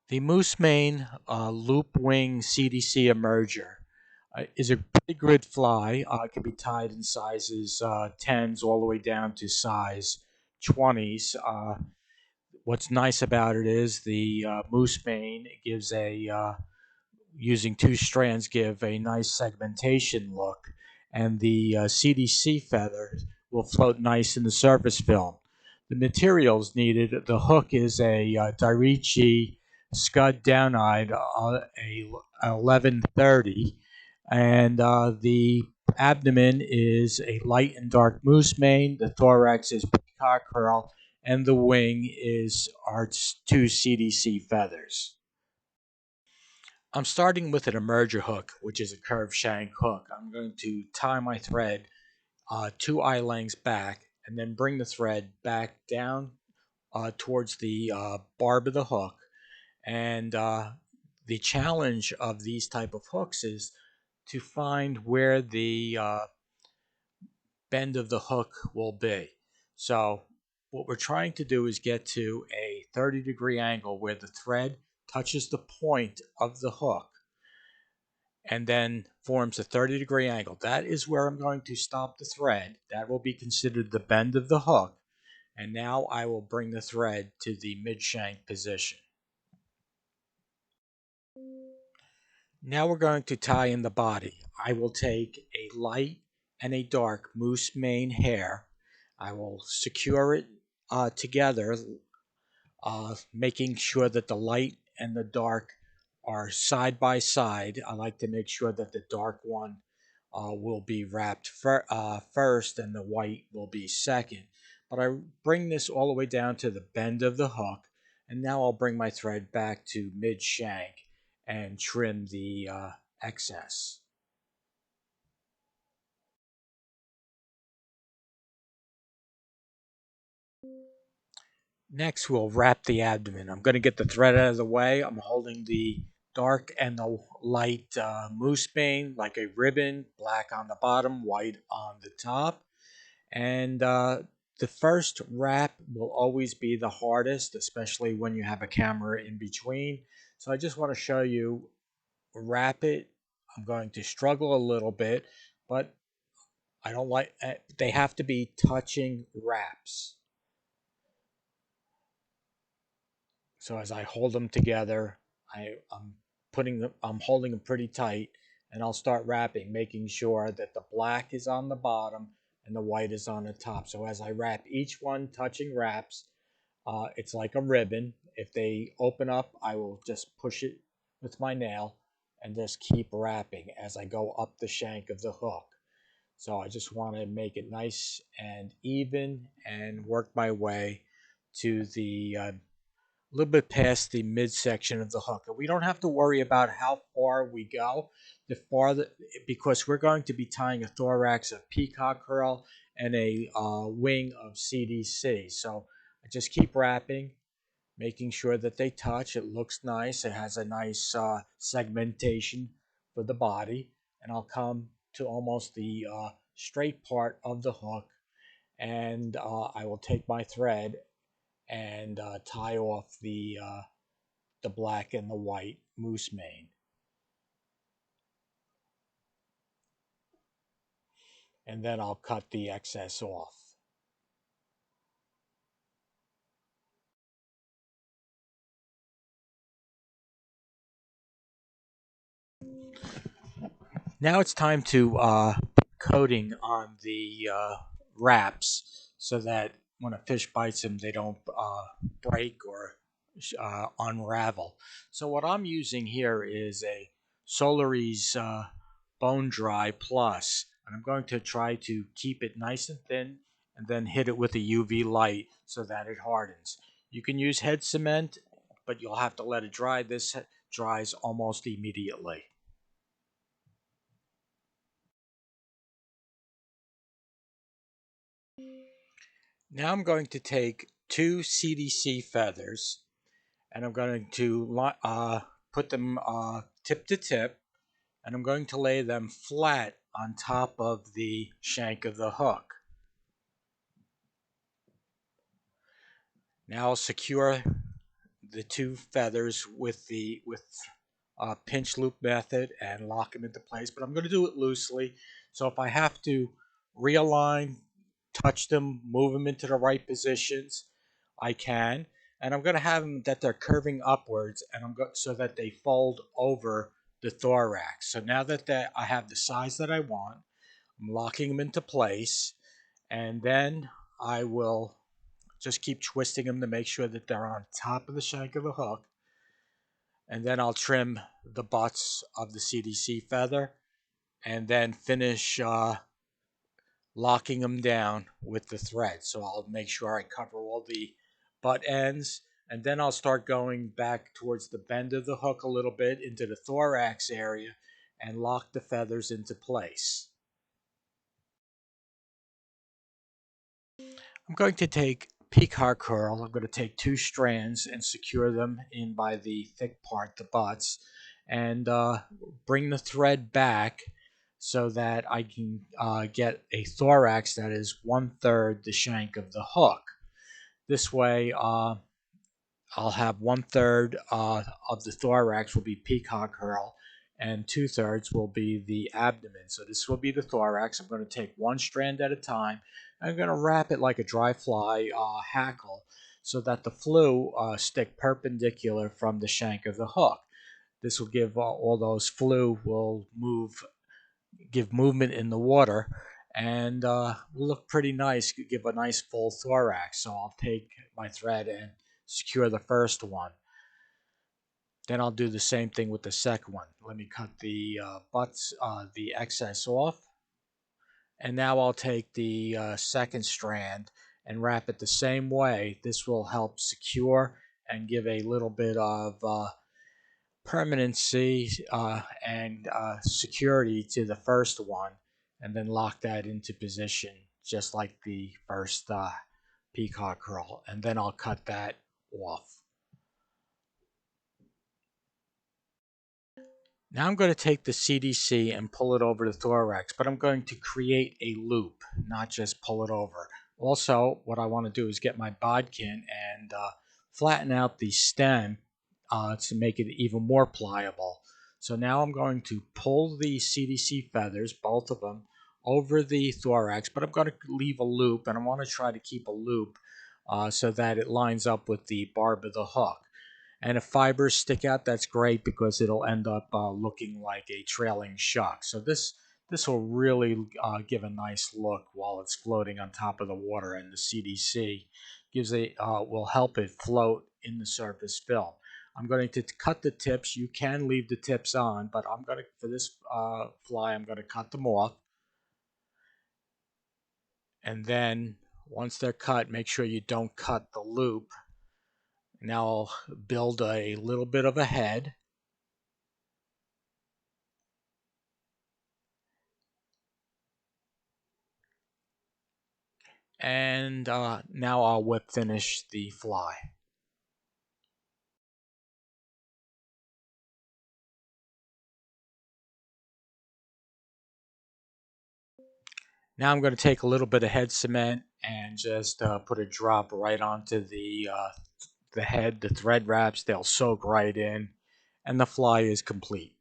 The moose mane loop wing CDC emerger is a pretty good fly. It can be tied in sizes 10s all the way down to size 20s. What's nice about it is the moose mane gives using two strands, give a nice segmentation look, and the CDC feather will float nice in the surface film. The materials needed: the hook is a Daiichi Scud Down-Eyed a 1130, and the abdomen is a light and dark moose mane. The thorax is Peacock Herl, and the wing is our two CDC feathers. I'm starting with an emerger hook, which is a curved shank hook. I'm going to tie my thread 2 eye lengths back and then bring the thread back down towards the barb of the hook. And the challenge of these type of hooks is to find where the bend of the hook will be. So what we're trying to do is get to a 30-degree angle where the thread touches the point of the hook and then forms a 30-degree angle. That is where I'm going to stop the thread. That will be considered the bend of the hook. And now I will bring the thread to the mid-shank position. Now we're going to tie in the body. I will take a light and a dark moose mane hair. I will secure it together, making sure that the light and the dark are side by side. I like to make sure that the dark one will be wrapped first and the white will be second. But I bring this all the way down to the bend of the hook, and now I'll bring my thread back to mid shank and trim the excess. Next, we'll wrap the abdomen. I'm going to get the thread out of the way. I'm holding the dark and the light moose mane like a ribbon, black on the bottom, white on the top. And the first wrap will always be the hardest, especially when you have a camera in between. So I just want to show you, wrap it. I'm going to struggle a little bit, but I don't like, they have to be touching wraps. So as I hold them together, I'm holding them pretty tight, and I'll start wrapping, making sure that the black is on the bottom and the white is on the top. So as I wrap each one touching wraps, it's like a ribbon. If they open up, I will just push it with my nail and just keep wrapping as I go up the shank of the hook. So I just want to make it nice and even and work my way to the a little bit past the midsection of the hook. And we don't have to worry about how far we go, because we're going to be tying a thorax of Peacock Herl and a wing of CDC. So I just keep wrapping, making sure that they touch. It looks nice. It has a nice segmentation for the body. And I'll come to almost the straight part of the hook, and I will take my thread and tie off the black and the white moose mane. And then I'll cut the excess off. Now it's time to put coating on the wraps so that when a fish bites them, they don't break or unravel. So what I'm using here is a Solaris Bone Dry Plus, and I'm going to try to keep it nice and thin and then hit it with a UV light so that it hardens. You can use head cement, but you'll have to let it dry. This dries almost immediately. Now I'm going to take two CDC feathers, and I'm going to put them tip to tip, and I'm going to lay them flat on top of the shank of the hook. Now I'll secure the two feathers with the pinch loop method and lock them into place, but I'm going to do it loosely. So if I have to realign, touch them, move them into the right positions, I can. And I'm going to have them that they're curving upwards, and so that they fold over the thorax. So now that I have the size that I want, I'm locking them into place, and then I will just keep twisting them to make sure that they're on top of the shank of the hook. And then I'll trim the butts of the CDC feather and then finish locking them down with the thread. So I'll make sure I cover all the butt ends, and then I'll start going back towards the bend of the hook a little bit into the thorax area and lock the feathers into place. I'm going to take Peacock Herl. I'm going to take 2 strands and secure them in by the thick part, the butts, and bring the thread back so that I can get a thorax that is 1/3 the shank of the hook. This way, I'll have 1/3 of the thorax will be Peacock Herl, and 2/3 will be the abdomen. So this will be the thorax. I'm going to take one strand at a time. I'm going to wrap it like a dry fly hackle so that the flue stick perpendicular from the shank of the hook. This will give all those flue will give movement in the water, and will look pretty nice, give a nice full thorax. So I'll take my thread and secure the first one. Then I'll do the same thing with the second one. Let me cut the the excess off. And now I'll take the second strand and wrap it the same way. This will help secure and give a little bit of permanency and security to the first one, and then lock that into position just like the first Peacock Herl. And then I'll cut that off. Now I'm going to take the CDC and pull it over the thorax, but I'm going to create a loop, not just pull it over. Also, what I want to do is get my bodkin and flatten out the stem to make it even more pliable. So now I'm going to pull the CDC feathers, both of them, over the thorax, but I'm going to leave a loop, and I want to try to keep a loop so that it lines up with the barb of the hook. And if fibers stick out, that's great because it'll end up looking like a trailing shuck. So this will really give a nice look while it's floating on top of the water, and the CDC will help it float in the surface film. I'm going to cut the tips. You can leave the tips on, but for this fly, I'm going to cut them off. And then once they're cut, make sure you don't cut the loop. Now I'll build a little bit of a head. And now I'll whip finish the fly. Now I'm going to take a little bit of head cement and just put a drop right onto the head. The thread wraps, they'll soak right in, and the fly is complete.